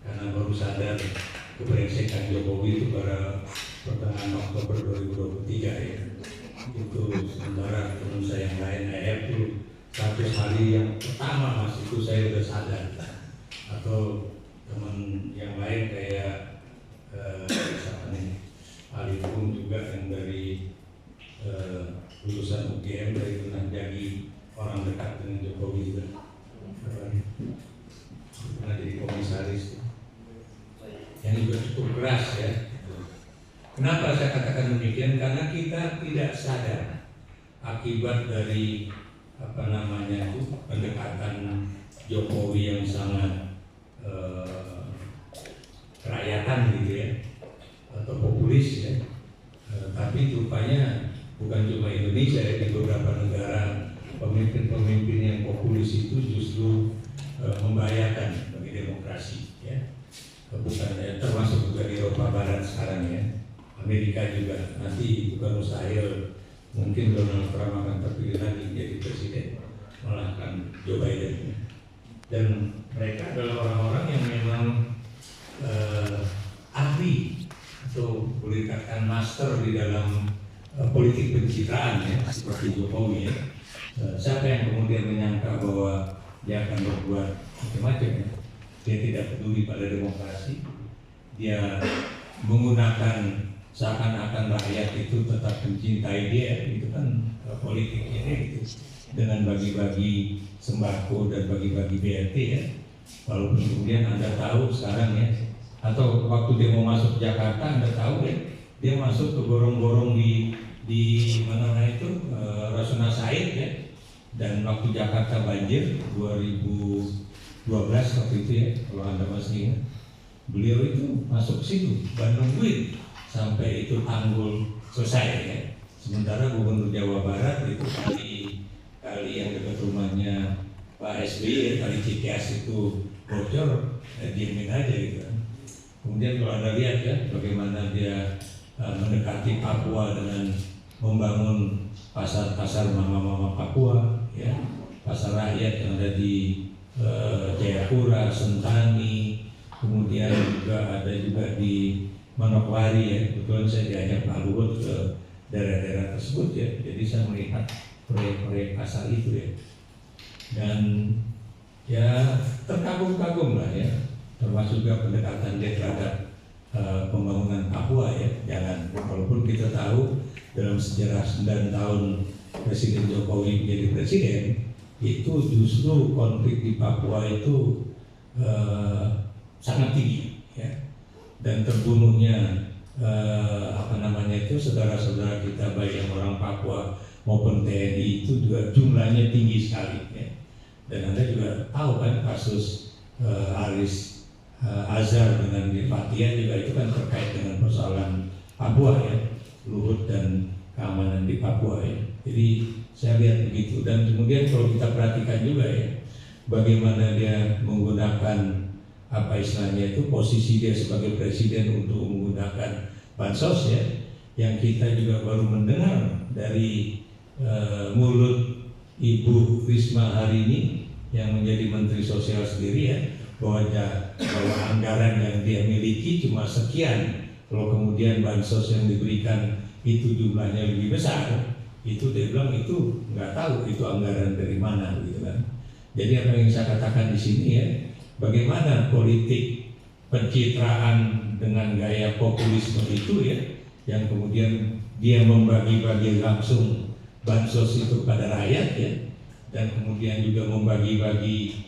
karena baru sadar keberengsekan Jokowi itu pada pertengahan Oktober 2023 ya. Itu sementara teman saya yang lain itu 100 hari yang pertama Mas itu saya udah sadar, atau teman yang lain kayak siapa nih Ali Pung juga yang dari lulusan UGM dari pernah jadi orang dekat dengan Jokowi juga, pernah jadi komisaris yang juga cukup keras ya. Kenapa saya katakan demikian? Karena kita tidak sadar akibat dari pendekatan Jokowi yang sangat kerakyatan gitu ya, atau populis ya. Tapi rupanya bukan cuma Indonesia ya, di beberapa negara pemimpin-pemimpin yang populis itu justru membahayakan bagi demokrasi ya. Bukan ya, termasuk juga di Eropa Barat sekarang ya. Amerika juga nanti bukan mustahil mungkin Donald Trump akan terpilih lagi jadi presiden mengalahkan Joe Biden. Dan mereka adalah orang-orang yang memang ahli atau boleh dikatakan master di dalam politik pencitraan ya, seperti Jokowi ya. Siapa yang kemudian menyangka bahwa dia akan berbuat macam-macam ya. Dia tidak peduli pada demokrasi, dia menggunakan seakan-akan rakyat itu tetap mencintai dia, itu kan politiknya gitu, dengan bagi-bagi sembako dan bagi-bagi BLT ya. Walaupun kemudian Anda tahu sekarang ya, atau waktu dia mau masuk Jakarta Anda tahu ya, dia masuk ke gorong-gorong di mana itu Rasuna Said ya. Dan waktu Jakarta banjir 2012 waktu itu ya, kalau Anda masih ingat, beliau itu masuk ke situ, Bandung Buit, sampai itu tanggul selesai ya. Sementara Gubernur Jawa Barat itu kali yang dekat rumahnya Pak SBY ya, kali Cikeas itu bocor, diemin aja gitu kan. Kemudian kalau Anda lihat ya, bagaimana dia mendekati Papua dengan membangun pasar-pasar mama-mama Papua ya, pasar rakyat yang ada di Jayapura, Sentani, kemudian juga ada juga di Manokwari ya. Kebetulan saya diajak Pak Luhut ke daerah-daerah tersebut ya, jadi saya melihat proyek-proyek pasar itu ya, dan ya terkagum-kagum lah ya, termasuk juga pendekatan dia terhadap pembangunan Papua ya. Jangan, walaupun kita tahu dalam sejarah 9 tahun Presiden Jokowi menjadi presiden, itu justru konflik di Papua itu sangat tinggi ya. Dan terbunuhnya saudara-saudara kita baik yang orang Papua maupun TNI itu juga jumlahnya tinggi sekali ya. Dan Anda juga tahu kan kasus Aris Azhar dengan Fathia juga itu kan terkait dengan persoalan Papua ya, Luhut dan keamanan di Papua ya. Jadi saya lihat begitu. Dan kemudian kalau kita perhatikan juga ya, bagaimana dia menggunakan apa istilahnya itu, posisi dia sebagai presiden untuk menggunakan bansos ya, yang kita juga baru mendengar dari mulut Ibu Risma hari ini yang menjadi Menteri Sosial sendiri ya, bahwa anggaran yang dia miliki cuma sekian. Kalau kemudian bansos yang diberikan itu jumlahnya lebih besar, itu dia bilang itu nggak tahu itu anggaran dari mana gitu kan. Jadi apa yang saya katakan di sini ya, bagaimana politik pencitraan dengan gaya populisme itu ya, yang kemudian dia membagi-bagi langsung bansos itu pada rakyat ya, dan kemudian juga membagi-bagi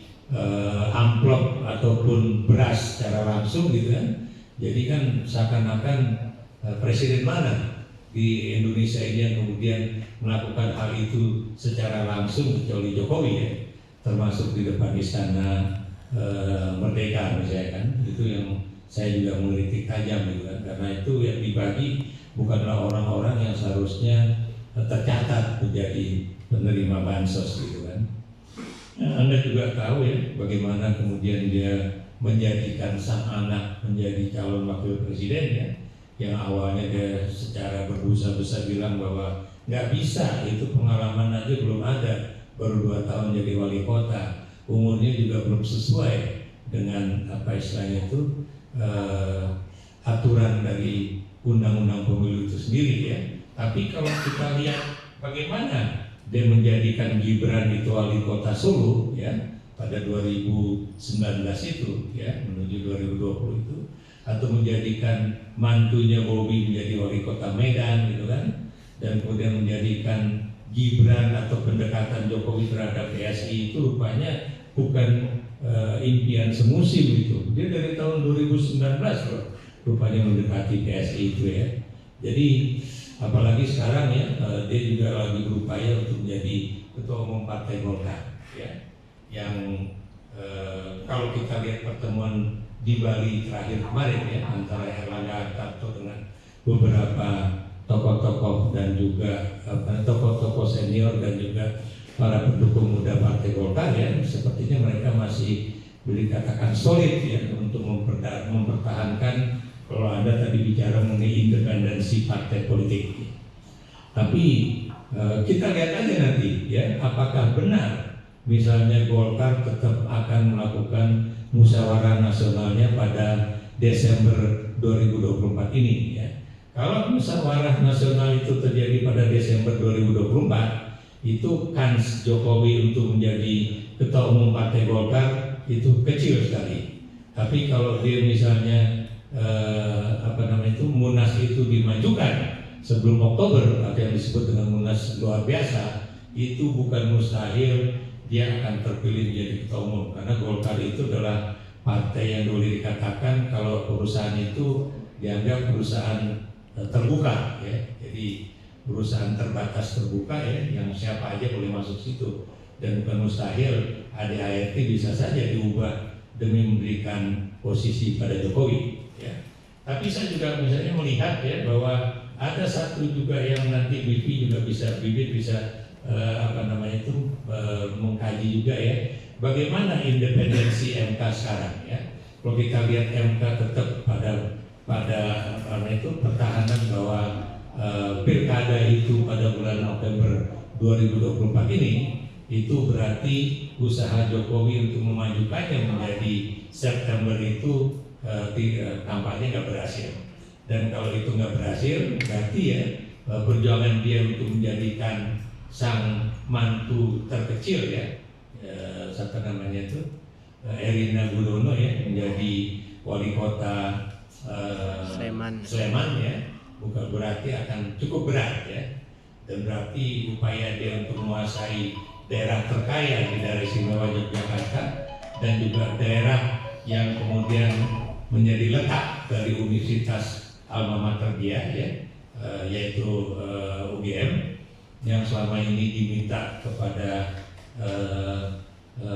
amplop ataupun beras secara langsung gitu kan. Jadi kan seakan-akan presiden mana di Indonesia ini yang kemudian melakukan hal itu secara langsung kecuali Jokowi ya, termasuk di depan istana Merdeka misalnya kan, itu yang saya juga mengkritik tajam gitu kan, karena itu yang dibagi bukanlah orang-orang yang seharusnya tercatat menjadi penerima bansos gitu kan. Nah, Anda juga tahu ya bagaimana kemudian dia menjadikan sang anak menjadi calon wakil presiden ya, yang awalnya dia secara berbusa-busa bilang bahwa nggak bisa, itu pengalaman aja belum ada, baru 2 tahun jadi wali kota, umurnya juga belum sesuai dengan apa istilahnya itu aturan dari undang-undang pemilu itu sendiri ya. Tapi kalau kita lihat bagaimana dia menjadikan Gibran itu wali kota Solo ya pada 2019 itu ya menuju 2020 itu, atau menjadikan mantunya Bobi menjadi wali kota Medan gitu kan, dan kemudian menjadikan Gibran atau pendekatan Jokowi terhadap PSI itu rupanya bukan impian semusim itu. Dia dari tahun 2019 loh rupanya mendekati PSI itu ya. Jadi apalagi sekarang ya dia juga lagi berupaya untuk menjadi ketua umum Partai Golkar ya. Yang kalau kita lihat pertemuan di Bali terakhir kemarin ya antara Erlangga Hartarto dengan beberapa tokoh-tokoh dan juga tokoh-tokoh senior dan juga para pendukung muda Partai Golkar ya, sepertinya mereka masih boleh dikatakan solid ya untuk mempertahankan kalau Anda tadi bicara mengenai independensi partai politik. Tapi kita lihat aja nanti ya apakah benar misalnya Golkar tetap akan melakukan musyawarah nasionalnya pada Desember 2024 ini ya. Kalau musyawarah nasional itu terjadi pada Desember 2024, itu kans Jokowi untuk menjadi ketua umum Partai Golkar itu kecil sekali. Tapi kalau dia misalnya Munas itu dimajukan sebelum Oktober atau yang disebut dengan Munas luar biasa, itu bukan mustahil dia akan terpilih menjadi ketua umum, karena Golkar itu adalah partai yang boleh dikatakan kalau perusahaan itu dianggap perusahaan terbuka ya. Jadi perusahaan terbatas terbuka ya, yang siapa aja boleh masuk situ, dan bukan mustahil ADART bisa saja diubah demi memberikan posisi pada Jokowi ya. Tapi saya juga misalnya melihat ya bahwa ada satu juga yang nanti Bibit bisa mengkaji juga ya bagaimana independensi MK sekarang ya. Kalau kita lihat MK tetap pada pertahanan bahwa pilkada itu pada bulan November 2024 ini, itu berarti usaha Jokowi untuk memajukannya menjadi September itu tampaknya nggak berhasil. Dan kalau itu nggak berhasil, berarti ya perjuangan dia untuk menjadikan sang mantu terkecil ya, Erina Gudono ya menjadi wali kota Sleman ya, bukan berarti akan cukup berat ya, dan berarti upaya dia untuk menguasai daerah terkaya di daerah istimewa Yogyakarta dan juga daerah yang kemudian menjadi letak dari universitas alma mater dia ya, yaitu UGM yang selama ini diminta kepada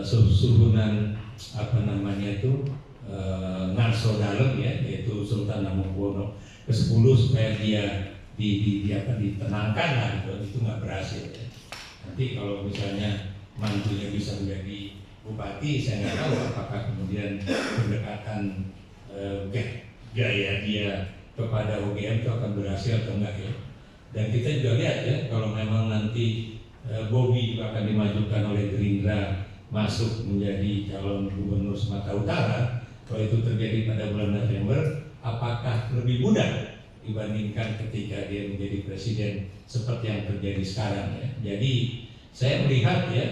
susunan Ngarso Dalem ya, yaitu Sultan Hamengkubuwono ke-10 supaya dia ditenangkan lah gitu. Itu nggak berhasil ya. Nanti kalau misalnya mantunya bisa menjadi bupati, saya nggak tahu apakah kemudian pendekatan gaya dia kepada UGM itu akan berhasil atau enggak ya. Dan kita juga lihat ya kalau memang nanti Bobi juga akan dimajukan oleh Gerindra masuk menjadi calon gubernur Sumatera Utara, kalau itu terjadi pada bulan November, apakah lebih mudah dibandingkan ketika dia menjadi presiden seperti yang terjadi sekarang ya. Jadi saya melihat ya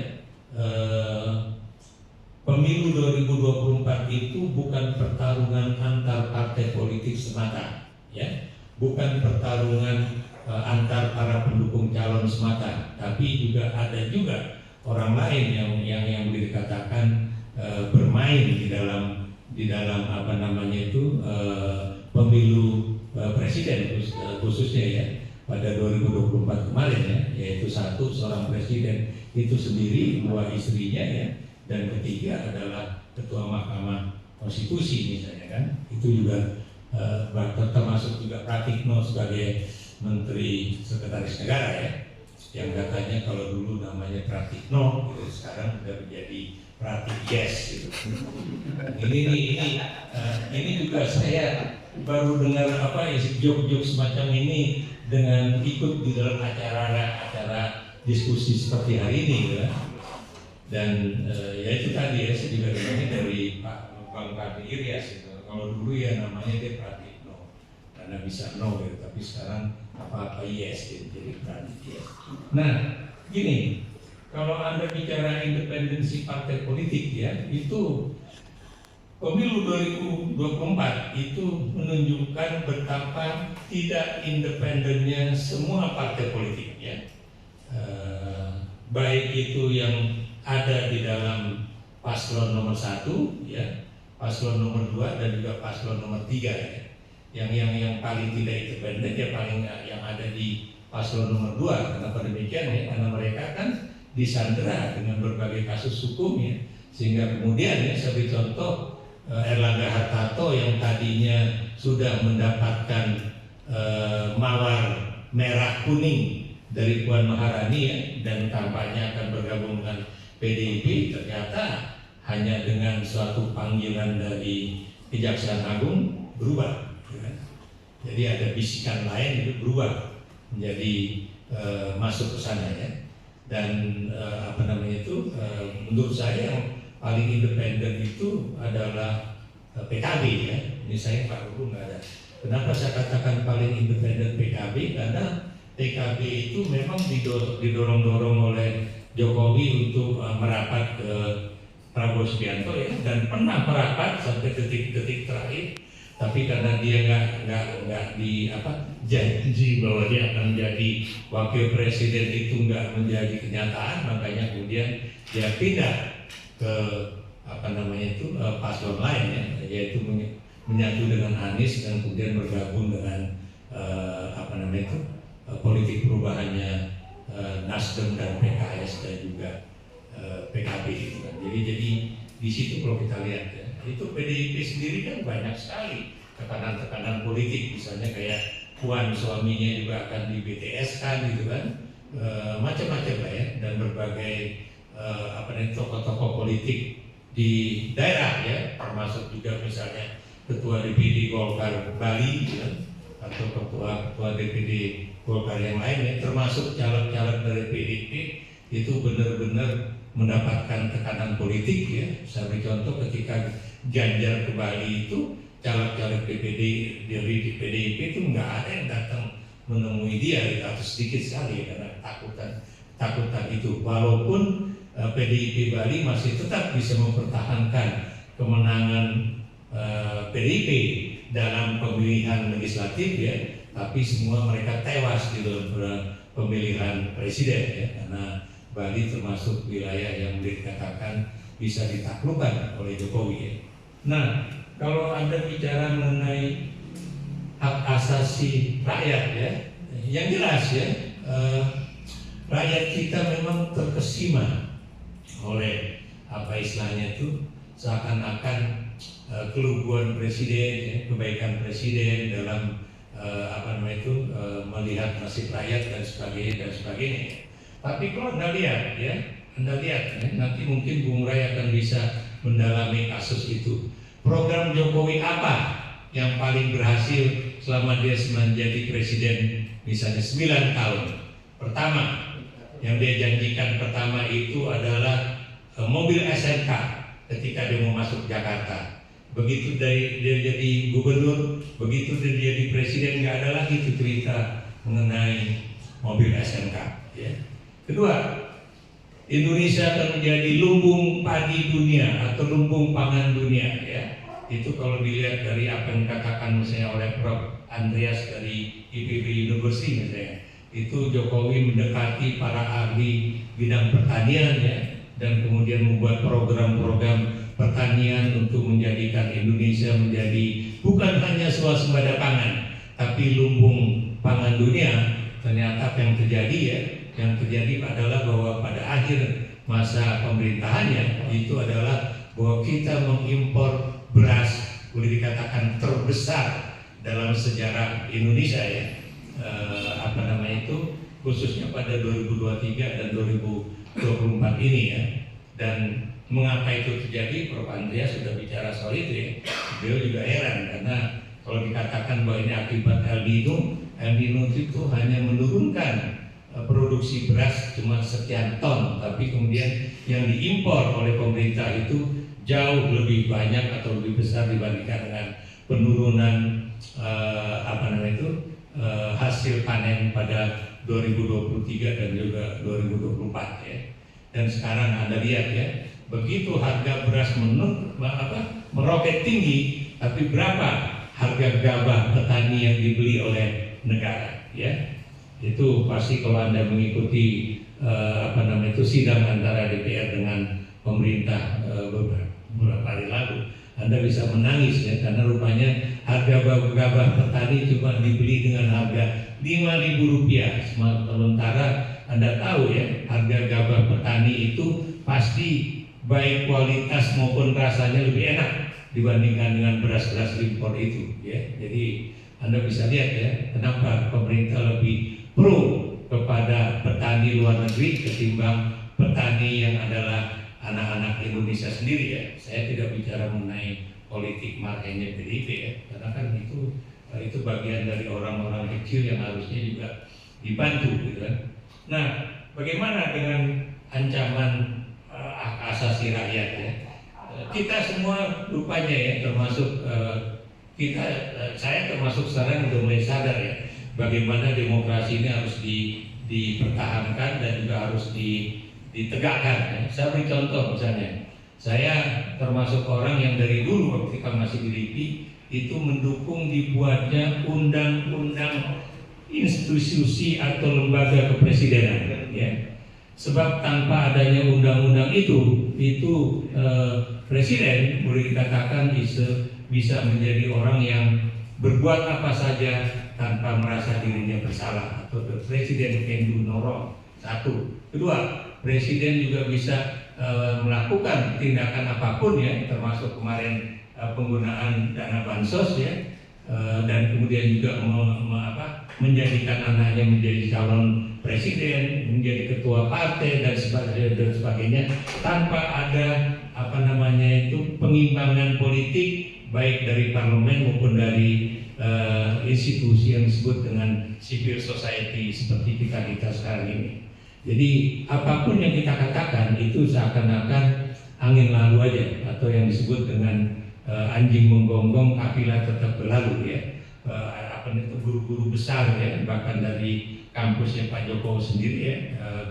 pemilu 2024 itu bukan pertarungan antar partai politik semata ya, bukan pertarungan antar para pendukung calon semata, tapi juga ada juga orang lain yang boleh dikatakan bermain di dalam pemilu presiden khususnya ya pada 2024 kemarin ya, yaitu satu seorang presiden itu sendiri, dua istrinya ya, dan ketiga adalah ketua Mahkamah Konstitusi misalnya kan, itu juga termasuk juga Pratikno sebagai Menteri Sekretaris Negara ya, yang katanya kalau dulu namanya Pratikno, gitu, sekarang sudah menjadi Pratik-yes gitu. Ini juga saya baru dengar jok-jok semacam ini dengan ikut di dalam acara diskusi seperti hari ini ya. Dan ya itu tadi ya, saya juga dengarnya dari Pak Bang Kardi Ilyas itu. Kalau dulu ya namanya dia Pratikno karena bisa no gitu, tapi sekarang apa-apa yes gitu, jadi Praditya. Nah, gini, kalau Anda bicara independensi partai politik ya, itu pemilu 2024 itu menunjukkan betapa tidak independennya semua partai politik ya. Baik itu yang ada di dalam paslon nomor 1 ya, paslon nomor 2 dan juga paslon nomor 3 ya. Yang paling tidak independen ya paling yang ada di paslon nomor 2. Kenapa demikian ya? Karena mereka kan disandera dengan berbagai kasus hukum ya, sehingga kemudian ya sebagai contoh Erlangga Hartarto yang tadinya sudah mendapatkan mawar merah kuning dari Puan Maharani ya, dan tampaknya akan bergabung dengan PDIP, ternyata hanya dengan suatu panggilan dari Kejaksaan Agung berubah. Jadi ada bisikan lain itu berubah menjadi masuk ke sana ya. Dan menurut saya yang paling independen itu adalah PKB ya. Ini saya Pak Guru nggak ada. Kenapa saya katakan paling independen PKB? Karena PKB itu memang didorong-dorong oleh Jokowi untuk merapat ke Prabowo Subianto ya, dan pernah merapat sampai detik-detik terakhir. Tapi karena dia nggak janji bahwa dia akan menjadi wakil presiden itu nggak menjadi kenyataan, makanya kemudian dia pindah ke paslon lain ya, yaitu menyatu dengan Anies dan kemudian bergabung dengan politik perubahannya Nasdem dan PKS dan juga PKB itu kan. Jadi di situ kalau kita lihat ya, itu PDIP sendiri kan banyak sekali tekanan-tekanan politik, misalnya kayak Puan suaminya juga akan di BTS kan gitu kan, macam-macam lah ya, dan berbagai tokoh-tokoh politik di daerah ya, termasuk juga misalnya ketua DPD Golkar Bali ya, atau ketua DPD Golkar yang lain ya, termasuk caleg-caleg dari PDIP itu benar-benar mendapatkan tekanan politik ya. Sebagai contoh ketika Ganjar ke Bali itu, caleg-caleg DPD dari PDIP itu nggak ada yang datang menemui dia atau sedikit sekali karena ketakutan itu. Walaupun PDIP Bali masih tetap bisa mempertahankan kemenangan PDIP dalam pemilihan legislatif ya, tapi semua mereka tewas di dalam pemilihan presiden ya, karena Bali termasuk wilayah yang dikatakan bisa ditaklukkan oleh Jokowi ya. Nah, kalau Anda bicara mengenai hak asasi rakyat ya, yang jelas ya, rakyat kita memang terkesima oleh istilahnya itu seakan-akan keluguan presiden ya, kebaikan presiden dalam melihat nasib rakyat dan sebagainya. Tapi kalau Anda lihat ya, nanti mungkin Bung Ray akan bisa mendalami kasus itu. Program Jokowi apa yang paling berhasil selama dia menjadi presiden misalnya 9 tahun? Pertama, yang dia janjikan pertama itu adalah mobil SNK ketika dia mau masuk Jakarta. Begitu dia jadi gubernur, begitu dia jadi presiden, nggak ada lagi itu cerita mengenai mobil SNK ya. Kedua, Indonesia akan menjadi lumbung padi dunia atau lumbung pangan dunia ya. Itu kalau dilihat dari apa yang dikatakan misalnya oleh Prof. Andreas dari IPB University misalnya, itu Jokowi mendekati para ahli bidang pertanian ya, dan kemudian membuat program-program pertanian untuk menjadikan Indonesia menjadi bukan hanya swasembada pangan, tapi lumbung pangan dunia. Ternyata apa yang terjadi ya, yang terjadi adalah bahwa pada akhir masa pemerintahannya itu adalah bahwa kita mengimpor beras boleh dikatakan terbesar dalam sejarah Indonesia ya, khususnya pada 2023 dan 2024 ini ya. Dan mengapa itu terjadi? Prof. Andreas sudah bicara soal itu ya. Beliau juga heran karena kalau dikatakan bahwa ini akibat El Nino itu hanya menurunkan produksi beras cuma sekian ton, tapi kemudian yang diimpor oleh pemerintah itu jauh lebih banyak atau lebih besar dibandingkan dengan penurunan hasil panen pada 2023 dan juga 2024 ya. Dan sekarang Anda lihat ya, begitu harga beras meroket tinggi, tapi berapa harga gabah petani yang dibeli oleh negara ya? Itu pasti kalau Anda mengikuti sidang antara DPR dengan pemerintah beberapa hari lalu, Anda bisa menangis ya, karena rupanya harga gabah petani cuma dibeli dengan harga Rp5.000. Sementara Anda tahu ya, harga gabah petani itu pasti baik kualitas maupun rasanya lebih enak dibandingkan dengan beras-beras impor itu ya. Jadi Anda bisa lihat ya, kenapa pemerintah lebih pro kepada petani luar negeri ketimbang petani yang adalah anak-anak Indonesia sendiri ya. Saya tidak bicara mengenai politik markanya PDIP ya, karena kan itu bagian dari orang-orang kecil yang harusnya juga dibantu gitu kan. Nah, bagaimana dengan ancaman hak asasi rakyat ya? Kita semua rupanya ya, termasuk saya termasuk sekarang udah mulai sadar ya, bagaimana demokrasi ini harus dipertahankan dan juga harus ditegakkan ya. Saya beri contoh misalnya, saya termasuk orang yang dari dulu ketika masih di LIPI itu mendukung dibuatnya undang-undang institusi atau lembaga kepresidenan ya. Sebab tanpa adanya undang-undang itu presiden boleh dikatakan bisa menjadi orang yang berbuat apa saja tanpa merasa dirinya bersalah, atau the president can do no wrong. Satu. Kedua, presiden juga bisa melakukan tindakan apapun ya, termasuk kemarin penggunaan dana bansos ya, dan kemudian juga menjadikan anaknya menjadi calon presiden, menjadi ketua partai dan sebagainya tanpa ada pengimbangan politik baik dari parlemen maupun dari institusi yang disebut dengan civil society seperti kita sekarang ini. Jadi apapun yang kita katakan itu seakan-akan angin lalu aja, atau yang disebut dengan anjing menggonggong kafilah tetap berlalu ya. Guru-guru besar ya, bahkan dari kampusnya Pak Jokowi sendiri ya,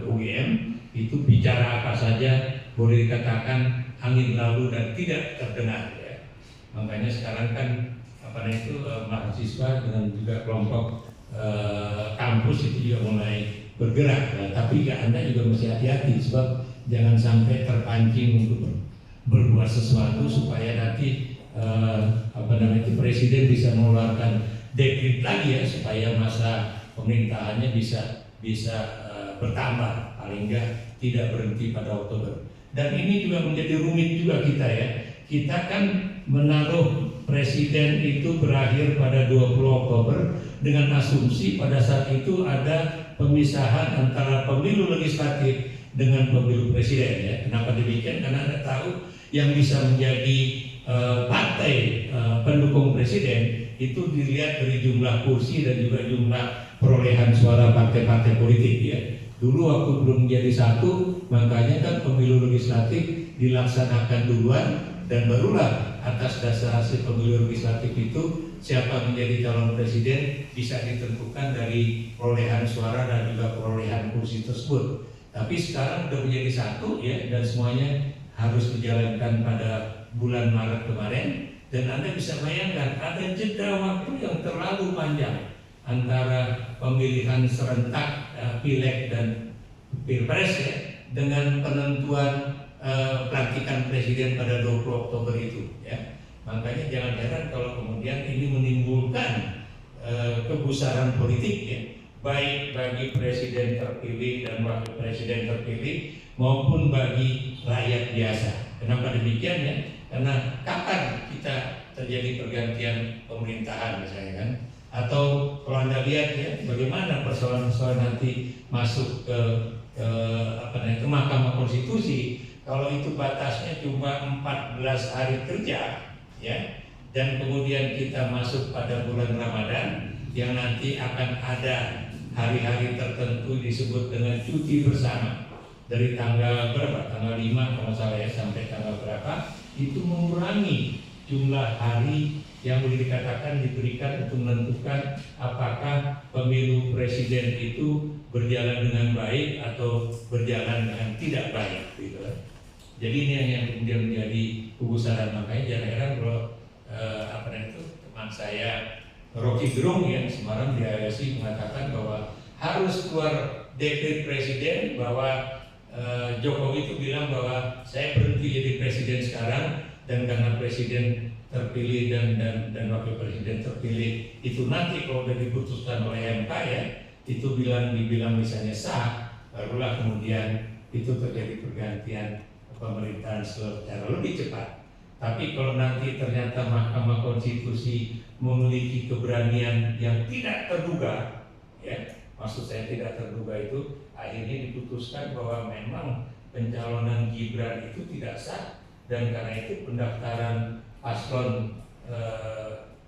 UGM itu bicara apa saja boleh dikatakan angin lalu dan tidak terdengar ya. Makanya sekarang kan mahasiswa dengan juga kelompok kampus itu juga mulai bergerak ya. Tapi Anda juga mesti hati-hati, sebab jangan sampai terpancing untuk berbuat sesuatu supaya nanti presiden bisa mengeluarkan dekret lagi ya, supaya masa pemerintahannya bisa bertambah, paling enggak tidak berhenti pada Oktober. Dan ini juga menjadi rumit juga kita ya. Kita kan menaruh presiden itu berakhir pada 20 Oktober dengan asumsi pada saat itu ada pemisahan antara pemilu legislatif dengan pemilu presiden ya. Kenapa demikian? Karena Anda tahu yang bisa menjadi partai pendukung presiden itu dilihat dari jumlah kursi dan juga jumlah perolehan suara partai-partai politik ya. Dulu waktu belum menjadi satu, makanya kan pemilu legislatif dilaksanakan duluan, dan barulah atas dasar hasil pemilu legislatif itu siapa menjadi calon presiden bisa ditentukan dari perolehan suara dan juga perolehan kursi tersebut. Tapi sekarang sudah menjadi satu ya, dan semuanya harus dijalankan pada bulan Maret kemarin. Dan Anda bisa bayangkan ada jeda waktu yang terlalu panjang antara pemilihan serentak pileg dan pilpres ya, dengan penentuan pelantikan presiden pada 20 Oktober itu ya. Makanya jangan heran kalau kemudian ini menimbulkan kegusaran politik ya, baik bagi presiden terpilih dan wakil presiden terpilih maupun bagi rakyat biasa. Kenapa demikian ya? Karena kapan kita terjadi pergantian pemerintahan misalnya kan? Atau kalau Anda lihat ya, bagaimana persoalan-persoalan nanti masuk ke Mahkamah Konstitusi, kalau itu batasnya cuma 14 hari kerja ya, dan kemudian kita masuk pada bulan Ramadan yang nanti akan ada hari-hari tertentu disebut dengan cuti bersama dari tanggal berapa? Tanggal 5 kalau salah ya, sampai tanggal berapa? itu mengurangi jumlah hari yang boleh dikatakan diberikan untuk menentukan apakah pemilu presiden itu berjalan dengan baik atau berjalan dengan tidak baik, gitu. Jadi ini yang kemudian menjadi kegusaran. Makanya jangan heran kalau teman saya Rocky Gerung yang Semarang di ASI mengatakan bahwa harus keluar dekret presiden bahwa Jokowi itu bilang bahwa saya berhenti jadi presiden sekarang, dan karena presiden terpilih dan wakil presiden terpilih itu nanti kalau sudah diputuskan oleh MK ya, itu dibilang misalnya sah, barulah kemudian itu terjadi pergantian pemerintahan secara lebih cepat. Tapi kalau nanti ternyata Mahkamah Konstitusi memiliki keberanian yang tidak terduga, ya, maksud saya tidak terduga itu akhirnya diputuskan bahwa memang pencalonan Gibran itu tidak sah, dan karena itu pendaftaran paslon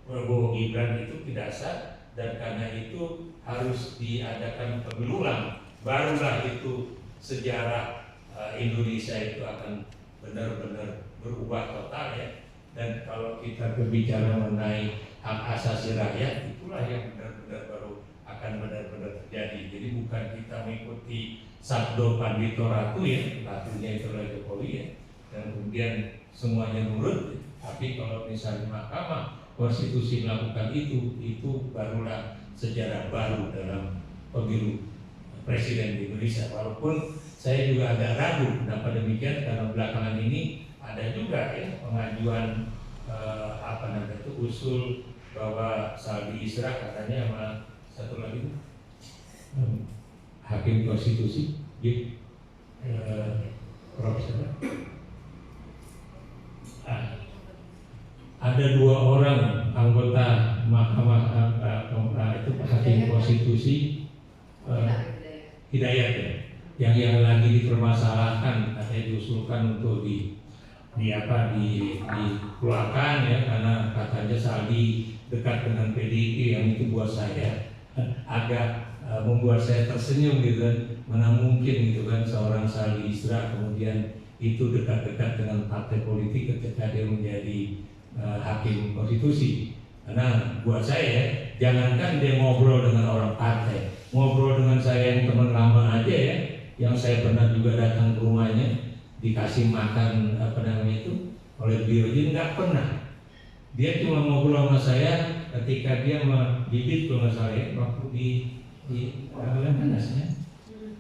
Prabowo Gibran itu tidak sah, dan karena itu harus diadakan pemilu ulang, barulah itu sejarah Indonesia itu akan benar-benar berubah total, ya. Dan kalau kita berbicara mengenai hak asasi rakyat, itulah yang benar-benar baru akan benar-benar terjadi. Jadi bukan kita mengikuti sabdo Pandito Ratu, ya, ratunya itulah Jokowi, ya, dan kemudian semuanya nurut. Tapi kalau misalnya Mahkamah Konstitusi melakukan itu barulah sejarah baru dalam pemilu presiden di Indonesia. Walaupun saya juga agak ragu kenapa demikian, karena belakangan ini ada juga ya pengajuan usul bahwa Saldi Isra katanya sama satu lagi hakim konstitusi Profesor ada 2 orang anggota Mahkamah itu hakim konstitusi Hidayat, ya, yang lagi dipermasalahkan, katanya diusulkan untuk dikeluarkan, ya, karena katanya Saldi dekat dengan PDIP, yang itu buat saya agak membuat saya tersenyum, gitu kan. Mana mungkin, gitu kan, seorang Saldi Isra kemudian itu dekat-dekat dengan partai politik ketika dia menjadi hakim konstitusi. Karena buat saya, jangankan dia ngobrol dengan orang partai, ngobrol dengan saya yang teman lama aja, ya, yang saya pernah juga datang ke rumahnya, dikasih makan oleh beliau, dia nggak pernah. Dia cuma ngobrol sama saya ketika dia bibit kalau nggak salah, ya, waktu di Manasnya,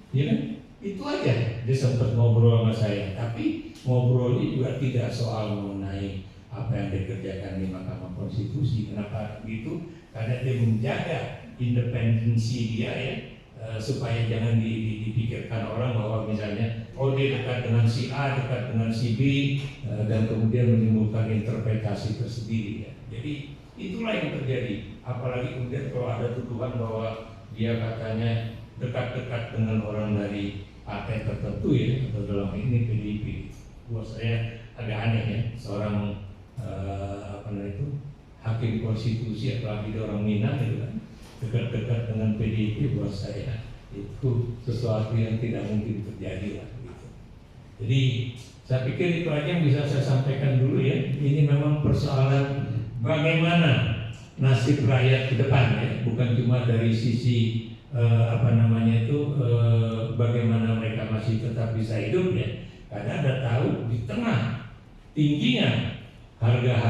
ya kan? Itu aja dia sempat ngobrol sama saya, tapi ngobrolnya juga tidak soal mengenai apa yang dikerjakan di Mahkamah Konstitusi. Kenapa begitu? Karena dia menjaga independensi dia, ya, supaya jangan dipikirkan orang bahwa misalnya dia dekat dengan si A, dekat dengan si B, dan kemudian menimbulkan interpretasi tersendiri, ya. Jadi itulah yang terjadi. Apalagi kemudian kalau ada tuduhan bahwa dia katanya dekat-dekat dengan orang dari partai tertentu, ya, atau dalam ini PDIP. Buat saya agak aneh, ya, seorang hakim konstitusi, apalagi orang Minang, gitu kan, dekat-dekat dengan PDIP. Buat saya itu sesuatu yang tidak mungkin terjadi lah, gitu. Jadi saya pikir itu aja yang bisa saya sampaikan dulu, ya. Ini memang persoalan bagaimana nasib rakyat ke depan, ya, bukan cuma dari sisi bagaimana mereka masih tetap bisa hidup, ya. Karena Anda tahu di tengah tingginya harga